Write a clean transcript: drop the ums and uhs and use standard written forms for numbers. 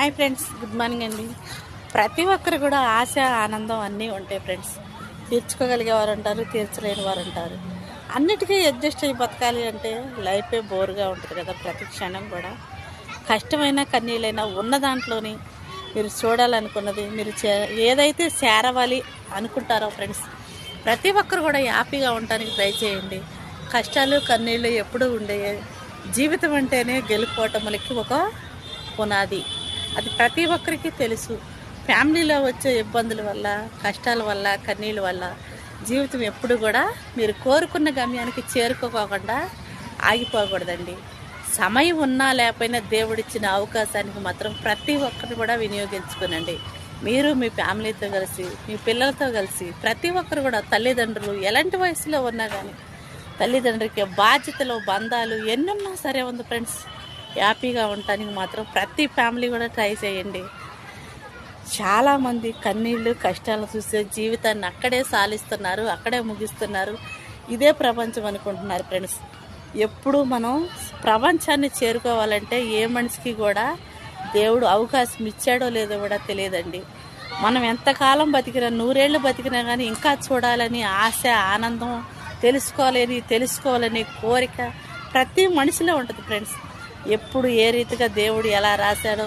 Hi friends, good morning అండి. ప్రతి ఒక్కరు కూడా ఆశ, ఆనందం అన్నీ ఉంటాయి ఫ్రెండ్స్. తీర్చుకోగలిగే వారు ఉంటారు, తీర్చలేని వారు ఉంటారు. అన్నిటికీ అడ్జస్ట్ అయ్యి బతకాలి అంటే లైఫే బోర్గా ఉంటుంది కదా. ప్రతి క్షణం కూడా కష్టమైన కన్నీళ్ళైనా ఉన్న దాంట్లోని మీరు చూడాలనుకున్నది, మీరు ఏదైతే చేరవాలి అనుకుంటారో ఫ్రెండ్స్, ప్రతి ఒక్కరు కూడా హ్యాపీగా ఉండటానికి ట్రై చేయండి. కష్టాలు కన్నీళ్ళు ఎప్పుడూ ఉండే జీవితం అంటేనే గెలుపోవటములకి ఒక పునాది. అది ప్రతి ఒక్కరికి తెలుసు. ఫ్యామిలీలో వచ్చే ఇబ్బందుల వల్ల, కష్టాల వల్ల, కన్నీళ్ళ వల్ల జీవితం ఎప్పుడు కూడా మీరు కోరుకున్న గమ్యానికి చేరుకోకుండా ఆగిపోకూడదండి. సమయం ఉన్నా లేకపోయినా దేవుడిచ్చిన అవకాశానికి మాత్రం ప్రతి ఒక్కరు కూడా వినియోగించుకునండి. మీరు మీ ఫ్యామిలీతో కలిసి, మీ పిల్లలతో కలిసి, ప్రతి ఒక్కరు కూడా తల్లిదండ్రులు ఎలాంటి వయసులో ఉన్నా కానీ తల్లిదండ్రులకి బాధ్యతలు, బంధాలు ఎన్నున్నా సరే ఉంది ఫ్రెండ్స్. హ్యాపీగా ఉండటానికి మాత్రం ప్రతి ఫ్యామిలీ కూడా ట్రై చేయండి. చాలామంది కన్నీళ్ళు, కష్టాలు చూసే జీవితాన్ని అక్కడే సాలిస్తున్నారు, అక్కడే ముగిస్తున్నారు. ఇదే ప్రపంచం అనుకుంటున్నారు ఫ్రెండ్స్. ఎప్పుడు మనం ప్రపంచాన్ని చేరుకోవాలంటే ఏ మనిషికి కూడా దేవుడు అవకాశం ఇచ్చాడో లేదో కూడా తెలియదండి. మనం ఎంతకాలం బతికినా, 100 ఏళ్ళు బతికినా కానీ ఇంకా చూడాలని ఆశ, ఆనందం, తెలుసుకోవాలని కోరిక ప్రతి మనిషిలో ఉంటుంది ఫ్రెండ్స్. ఎప్పుడు ఏ రీతిగా దేవుడు ఎలా రాశాడో